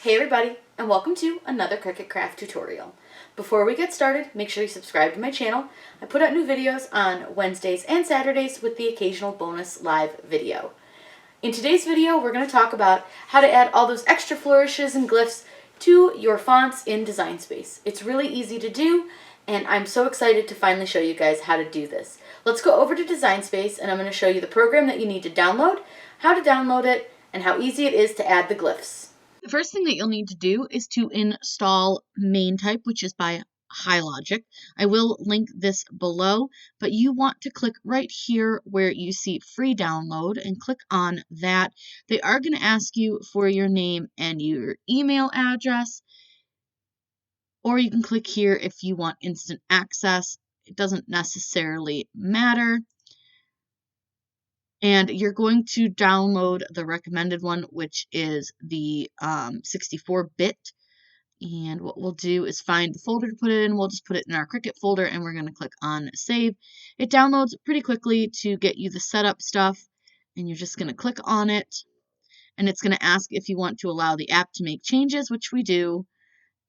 Hey everybody, and welcome to another Cricut Craft tutorial. Before we get started, make sure you subscribe to my channel. I put out new videos on Wednesdays and Saturdays with the occasional bonus live video. In today's video, we're going to talk about how to add all those extra flourishes and glyphs to your fonts in Design Space. It's really easy to do, and I'm so excited to finally show you guys how to do this. Let's go over to Design Space, and I'm going to show you the program that you need to download, how to download it, and how easy it is to add the glyphs. The first thing that you'll need to do is to install main type, which is by HiLogic. I will link this below, but you want to click right here where you see free download and click on that. They are going to ask you for your name and your email address, or you can click here if you want instant access. It doesn't necessarily matter. And you're going to download the recommended one, which is the 64-bit. And what we'll do is find the folder to put it in. We'll just put it in our CRICUT folder, and we're going to click on Save. It downloads pretty quickly to get you the setup stuff, and you're just going to click on it. And it's going to ask if you want to allow the app to make changes, which we do.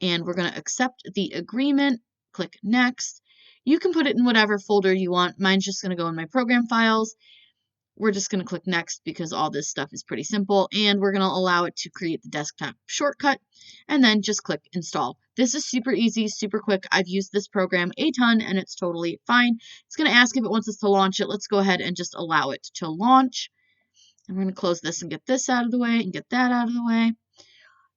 And we're going to accept the agreement. Click Next. You can put it in whatever folder you want. Mine's just going to go in my program files. We're just going to click Next because all this stuff is pretty simple, and we're going to allow it to create the desktop shortcut, and then just click Install. This is super easy, super quick. I've used this program a ton, and it's totally fine. It's going to ask if it wants us to launch it. Let's go ahead and just allow it to launch. And we're going to close this and get this out of the way and get that out of the way.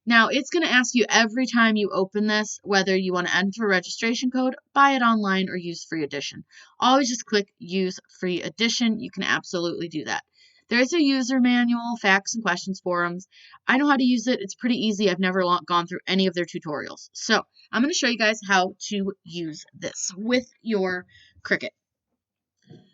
Now, it's going to ask you every time you open this whether you want to enter a registration code, buy it online, or use free edition. Always just click Use Free Edition. You can absolutely do that. There is a user manual, facts and questions forums. I know how to use it. It's pretty easy. I've never gone through any of their tutorials. So I'm going to show you guys how to use this with your Cricut.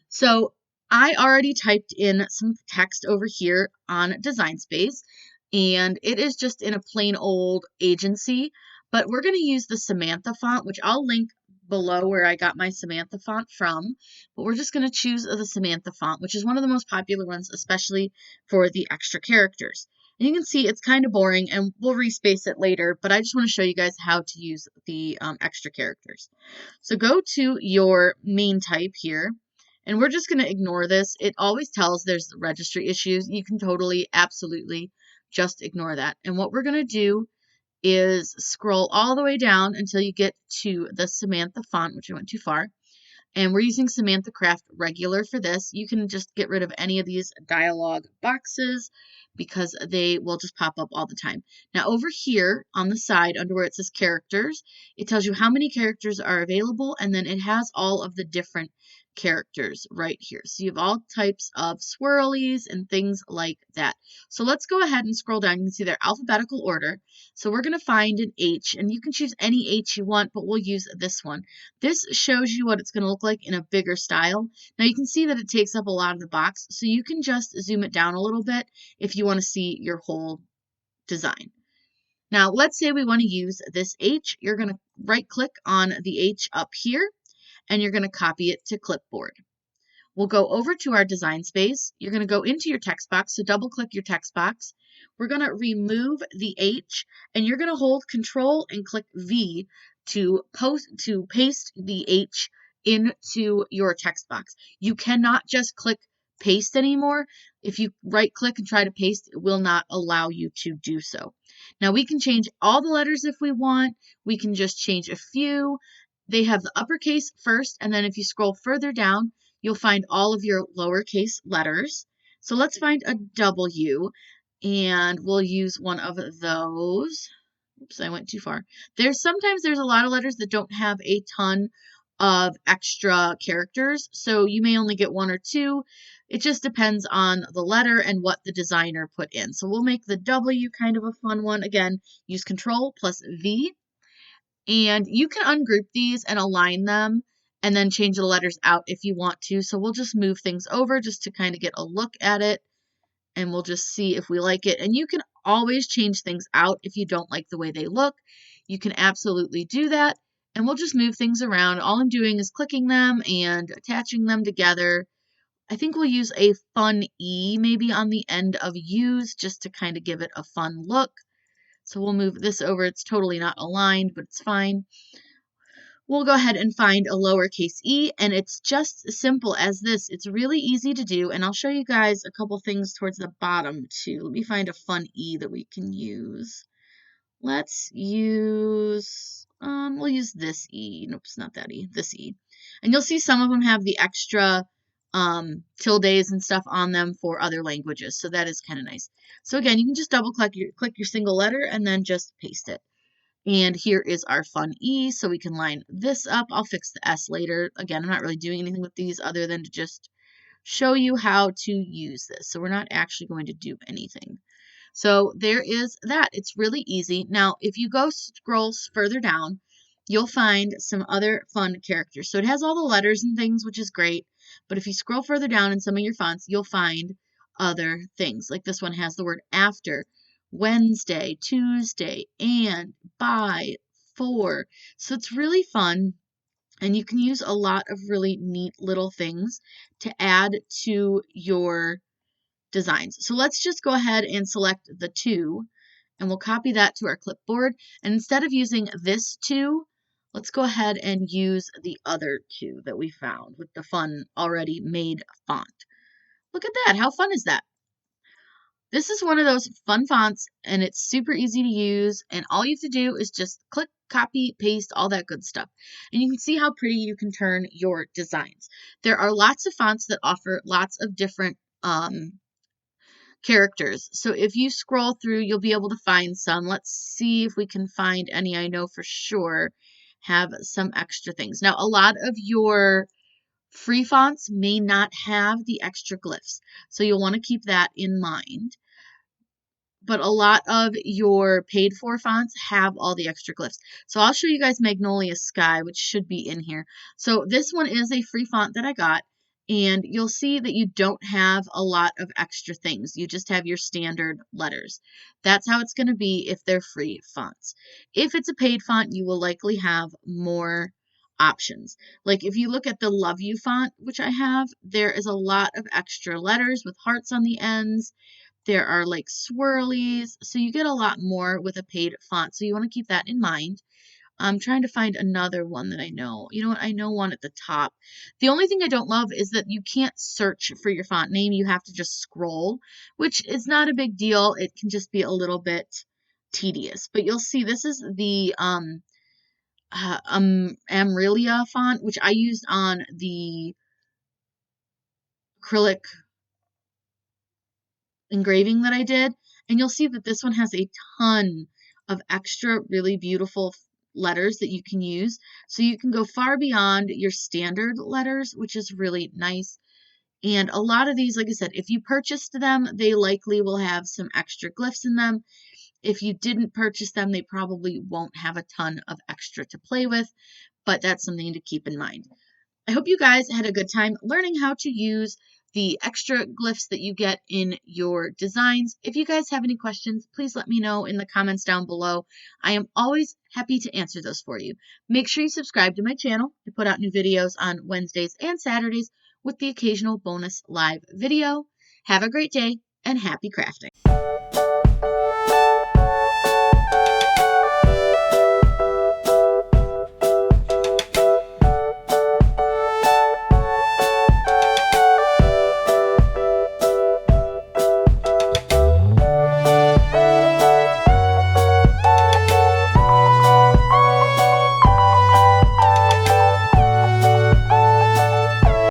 So I already typed in some text over here on Design Space, and it is just in a plain old agency, but we're going to use the Samantha font, which I'll link below where I got my Samantha font from, but we're just going to choose the Samantha font, which is one of the most popular ones, especially for the extra characters. And you can see it's kind of boring, and we'll respace it later, but I just want to show you guys how to use the extra characters. So go to your main type here, and we're just going to ignore this. It always tells there's registry issues. You can totally, absolutely just ignore that. And what we're going to do is scroll all the way down until you get to the Samantha font, which I went too far. And we're using Samantha Craft Regular for this. You can just get rid of any of these dialog boxes because they will just pop up all the time. Now over here on the side under where it says characters, it tells you how many characters are available, and then it has all of the different characters right here. So you have all types of swirlies and things like that. So let's go ahead and scroll down. You can see their alphabetical order. So we're going to find an H, and you can choose any H you want, but we'll use this one. This shows you what it's going to look like in a bigger style. Now you can see that it takes up a lot of the box, so you can just zoom it down a little bit if you want to see your whole design. Now let's say we want to use this H. You're going to right click on the H up here, and you're going to copy it to clipboard. We'll go over to our Design Space. You're going to go into your text box, so double click your text box. We're going to remove the H, and you're going to hold Control and click V to paste the H into your text box. You cannot just click paste anymore. If you right click and try to paste, it will not allow you to do so. Now we can change all the letters if we want. We can just change a few. They have the uppercase first, and then if you scroll further down, you'll find all of your lowercase letters. So let's find a W, and we'll use one of those. Oops, I went too far. Sometimes there's a lot of letters that don't have a ton of extra characters, so you may only get one or two. It just depends on the letter and what the designer put in. So we'll make the W kind of a fun one. Again, use Control plus V. And you can ungroup these and align them and then change the letters out if you want to. So we'll just move things over just to kind of get a look at it, and we'll just see if we like it. And you can always change things out if you don't like the way they look. You can absolutely do that, and we'll just move things around. All I'm doing is clicking them and attaching them together. I think we'll use a fun E maybe on the end of use just to kind of give it a fun look. So we'll move this over. It's totally not aligned, but it's fine. We'll go ahead and find a lowercase e, and it's just as simple as this. It's really easy to do, and I'll show you guys a couple things towards the bottom too. Let me find a fun e that we can use. Let's use, we'll use this e. Nope, it's not that e, this e. And you'll see some of them have the extra tildes and stuff on them for other languages, so that is kind of nice. So again, you can just double click your single letter and then just paste it. And here is our fun E, so we can line this up. I'll fix the S later. Again, I'm not really doing anything with these other than to just show you how to use this. So we're not actually going to do anything. So there is that. It's really easy. Now, if you go scroll further down, you'll find some other fun characters. So it has all the letters and things, which is great. But if you scroll further down in some of your fonts, you'll find other things. Like this one has the word after, Wednesday, Tuesday, and, by, for. So it's really fun. And you can use a lot of really neat little things to add to your designs. So let's just go ahead and select the 2, and we'll copy that to our clipboard. And instead of using this 2, let's go ahead and use the other 2 that we found with the fun already made font. Look at that. How fun is that? This is one of those fun fonts, and it's super easy to use, and all you have to do is just click, copy, paste, all that good stuff. And you can see how pretty you can turn your designs. There are lots of fonts that offer lots of different characters. So if you scroll through, you'll be able to find some. Let's see if we can find any I know for sure have some extra things. Now, a lot of your free fonts may not have the extra glyphs, so you'll want to keep that in mind. But a lot of your paid for fonts have all the extra glyphs. So I'll show you guys Magnolia Sky, which should be in here. So this one is a free font that I got, and you'll see that you don't have a lot of extra things. You just have your standard letters. That's how it's going to be if they're free fonts. If it's a paid font, you will likely have more options. Like if you look at the Love You font, which I have, there is a lot of extra letters with hearts on the ends. There are like swirlies, so you get a lot more with a paid font, so you want to keep that in mind. I'm trying to find another one that I know. You know what? I know one at the top. The only thing I don't love is that you can't search for your font name. You have to just scroll, which is not a big deal. It can just be a little bit tedious. But you'll see this is the Amrelia font, which I used on the acrylic engraving that I did, and you'll see that this one has a ton of extra really beautiful letters that you can use, so you can go far beyond your standard letters, which is really nice. And a lot of these, like I said, if you purchased them, they likely will have some extra glyphs in them. If you didn't purchase them, they probably won't have a ton of extra to play with, but that's something to keep in mind. I hope you guys had a good time learning how to use the extra glyphs that you get in your designs. If you guys have any questions, please let me know in the comments down below. I am always happy to answer those for you. Make sure you subscribe to my channel. I put out new videos on Wednesdays and Saturdays with the occasional bonus live video. Have a great day and happy crafting.